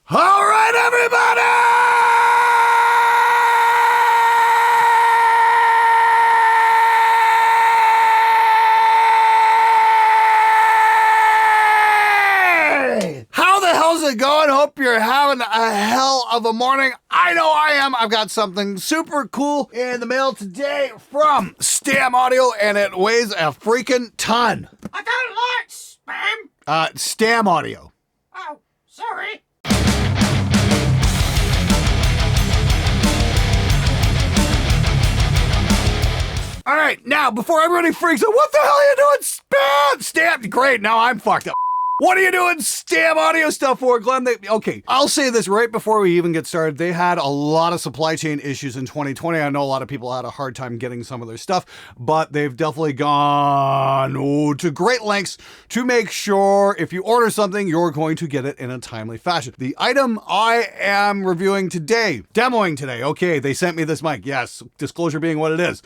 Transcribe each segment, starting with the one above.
All right, everybody! How the hell's it going? Hope you're having a hell of a morning. I know I am. I've got something super cool in the mail today from Stam Audio, and it weighs a freaking ton. I don't like spam. Stam Audio. Oh, sorry. All right, now, before everybody freaks out, what the hell are you doing? Stam, great, now I'm fucked up. What are you doing Stam Audio stuff for, Glenn? Okay, I'll say this right before we even get started. They had a lot of supply chain issues in 2020. I know a lot of people had a hard time getting some of their stuff, but they've definitely gone to great lengths to make sure if you order something, you're going to get it in a timely fashion. The item I am reviewing today, demoing today, okay, they sent me this mic. Yes, disclosure being what it is.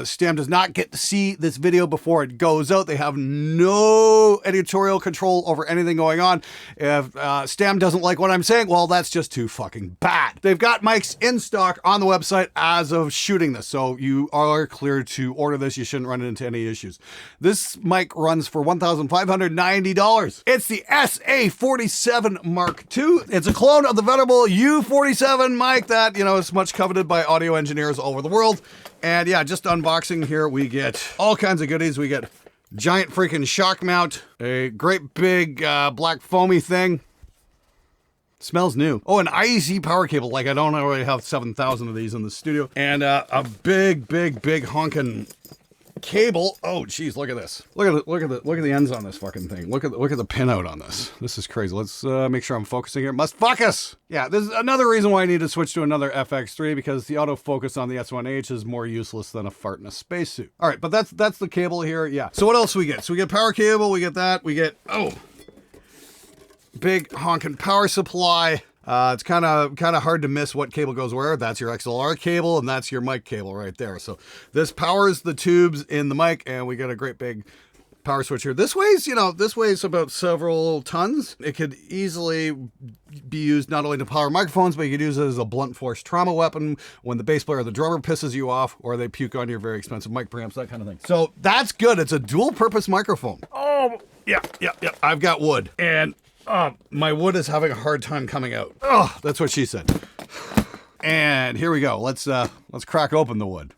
Stam does not get to see this video before it goes out. They have no editorial control over anything going on. If Stam doesn't like what I'm saying, well, that's just too fucking bad. They've got mics in stock on the website as of shooting this, so you are clear to order this. You shouldn't run into any issues. This mic runs for $1,590. It's the SA47 Mark II. It's a clone of the venerable U47 mic that, you know, is much coveted by audio engineers all over the world. And yeah, just unboxing here, we get all kinds of goodies. We get giant freaking shock mount, a great big black foamy thing. Smells new. Oh, an IEC power cable. Like, I don't already have 7,000 of these in the studio. And a big honking cable. Oh, geez, look at this. Look at the ends on this fucking thing. Look at the pinout on this. This is crazy. Let's make sure I'm focusing here. Must focus. Yeah, this is another reason why I need to switch to another FX3, because the autofocus on the S1H is more useless than a fart in a spacesuit. All right, but that's the cable here. Yeah. So what else we get? So we get power cable. We get that. We get big honking power supply. It's kind of hard to miss what cable goes where. That's your XLR cable, and that's your mic cable right there. So this powers the tubes in the mic, and we get a great big power switch here. This weighs about several tons. It could easily be used not only to power microphones, but you could use it as a blunt force trauma weapon when the bass player or the drummer pisses you off, or they puke on your very expensive mic preamps, that kind of thing. So that's good. It's a dual purpose microphone. Oh, yeah. I've got wood, and my wood is having a hard time coming out. Oh, that's what she said. And here we go. Let's crack open the wood.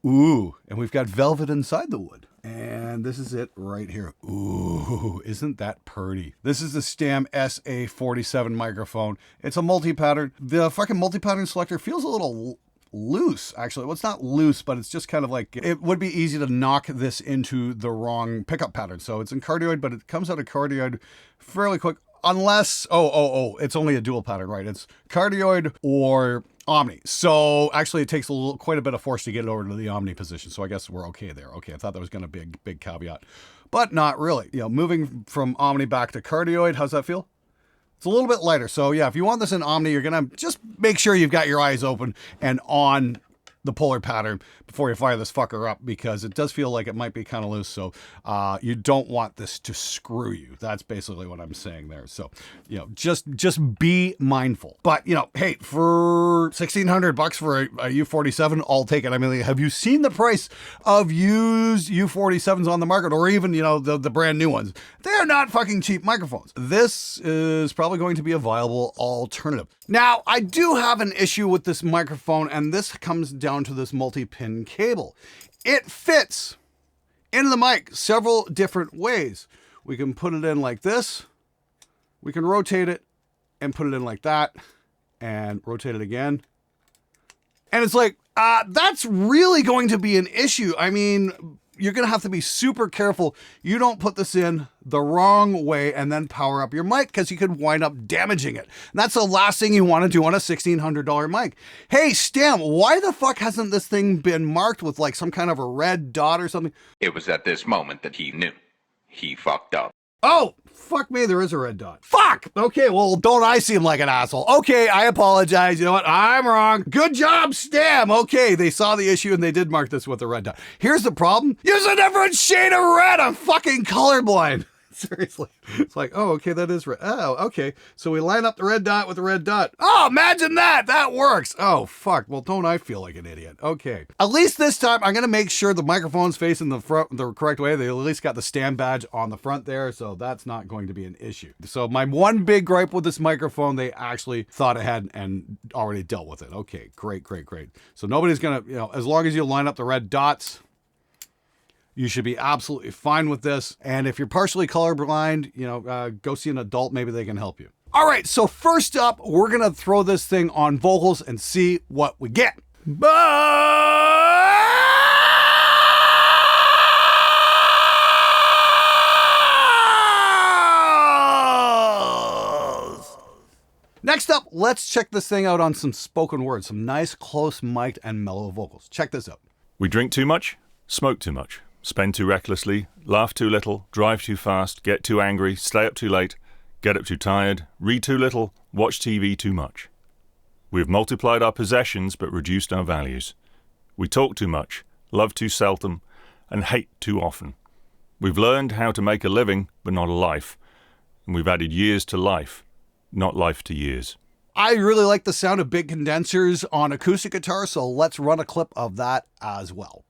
Ooh, and we've got velvet inside the wood. And this is it right here. Ooh, isn't that pretty? This is the Stam SA47 microphone. It's a multi-pattern. The fucking multi-pattern selector feels a little loose, actually. Well, it's not loose, but it's just kind of like, it would be easy to knock this into the wrong pickup pattern. So it's in cardioid, but it comes out of cardioid fairly quick, unless, it's only a dual pattern, right? It's cardioid or Omni. So actually it takes quite a bit of force to get it over to the Omni position. So I guess we're okay there. Okay, I thought that was going to be a big caveat, but not really. You know, moving from Omni back to cardioid, how's that feel? It's a little bit lighter. So yeah, if you want this in Omni, you're going to just make sure you've got your eyes open and on the polar pattern before you fire this fucker up, because it does feel like it might be kind of loose. So you don't want this to screw you. That's basically what I'm saying there. So, you know, just be mindful. But, you know, hey, for $1,600 for a U47, I'll take it. I mean, have you seen the price of used U47s on the market, or even, you know, the brand new ones? They're not fucking cheap microphones. This is probably going to be a viable alternative. Now, I do have an issue with this microphone, and this comes down to this multi-pin cable. It fits into the mic several different ways. We can put it in like this. We can rotate it and put it in like that, and rotate it again. And it's like, that's really going to be an issue. I mean, you're going to have to be super careful you don't put this in the wrong way and then power up your mic, because you could wind up damaging it. And that's the last thing you want to do on a $1,600 mic. Hey, Stam, why the fuck hasn't this thing been marked with like some kind of a red dot or something? It was at this moment that he knew. He fucked up. Oh, fuck me, there is a red dot. Fuck! Okay, well, don't I seem like an asshole? Okay, I apologize. You know what? I'm wrong. Good job, Stam. Okay, they saw the issue and they did mark this with a red dot. Here's the problem. Use a different shade of red. I'm fucking colorblind. Seriously. It's like, oh, okay, that is red. Oh, okay. So we line up the red dot with the red dot. Oh, imagine that. That works. Oh, fuck. Well, don't I feel like an idiot? Okay. At least this time, I'm going to make sure the microphone's facing the front the correct way. They at least got the Stam badge on the front there, so that's not going to be an issue. So my one big gripe with this microphone, they actually thought ahead and already dealt with it. Okay, great, great, great. So nobody's going to, as long as you line up the red dots, you should be absolutely fine with this. And if you're partially colorblind, go see an adult. Maybe they can help you. All right, so first up, we're going to throw this thing on vocals and see what we get. Next up, let's check this thing out on some spoken words, some nice, close, mic'd, and mellow vocals. Check this out. We drink too much, smoke too much, spend too recklessly, laugh too little, drive too fast, get too angry, stay up too late, get up too tired, read too little, watch TV too much. We have multiplied our possessions but reduced our values. We talk too much, love too seldom, and hate too often. We've learned how to make a living but not a life, and we've added years to life, not life to years. I really like the sound of big condensers on acoustic guitar, so let's run a clip of that as well.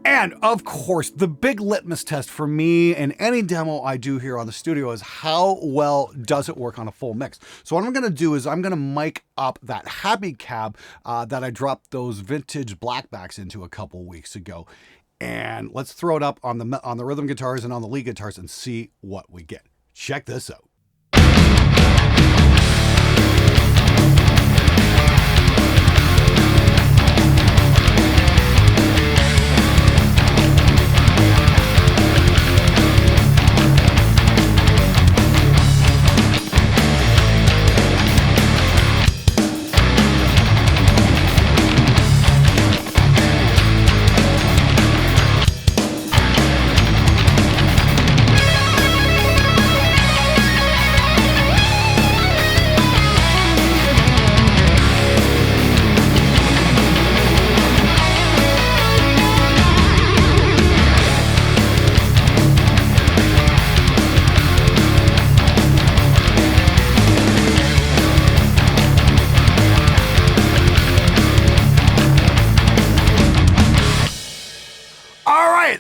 And of course, the big litmus test for me in any demo I do here on the studio is how well does it work on a full mix. So what I'm going to do is I'm going to mic up that Happy Cab that I dropped those vintage blackbacks into a couple weeks ago. And let's throw it up on the rhythm guitars and on the lead guitars and see what we get. Check this out.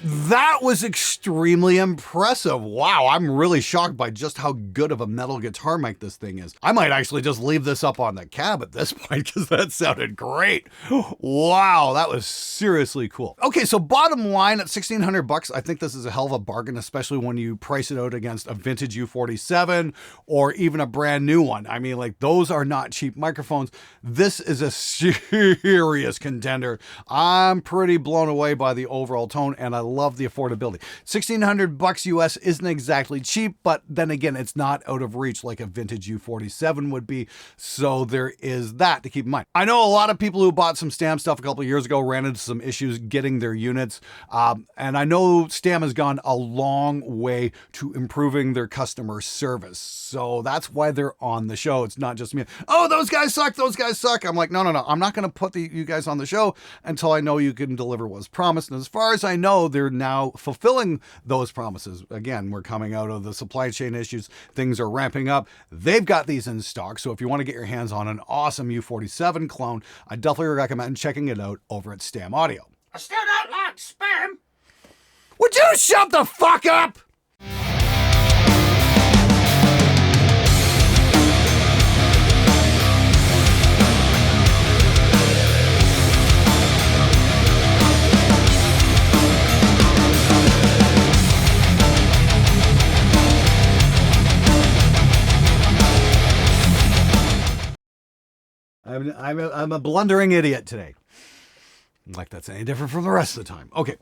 That was extremely impressive. Wow, I'm really shocked by just how good of a metal guitar mic this thing is. I might actually just leave this up on the cab at this point because that sounded great. Wow, that was seriously cool. Okay, so bottom line, at $1,600, I think this is a hell of a bargain, especially when you price it out against a vintage U47 or even a brand new one. I mean, like, those are not cheap microphones. This is a serious contender. I'm pretty blown away by the overall tone, and I love the affordability. $1,600 US isn't exactly cheap, but then again, it's not out of reach like a vintage U47 would be. So there is that to keep in mind. I know a lot of people who bought some Stam stuff a couple of years ago ran into some issues getting their units. And I know Stam has gone a long way to improving their customer service. So that's why they're on the show. It's not just me. Oh, those guys suck. Those guys suck. I'm like, no. I'm not going to put you guys on the show until I know you can deliver what's promised. And as far as I know, they're now fulfilling those promises. Again, we're coming out of the supply chain issues. Things are ramping up. They've got these in stock. So if you want to get your hands on an awesome U47 clone, I definitely recommend checking it out over at Stam Audio. I still don't like spam. Would you shut the fuck up? I'm a blundering idiot today. Like that's any different from the rest of the time. Okay.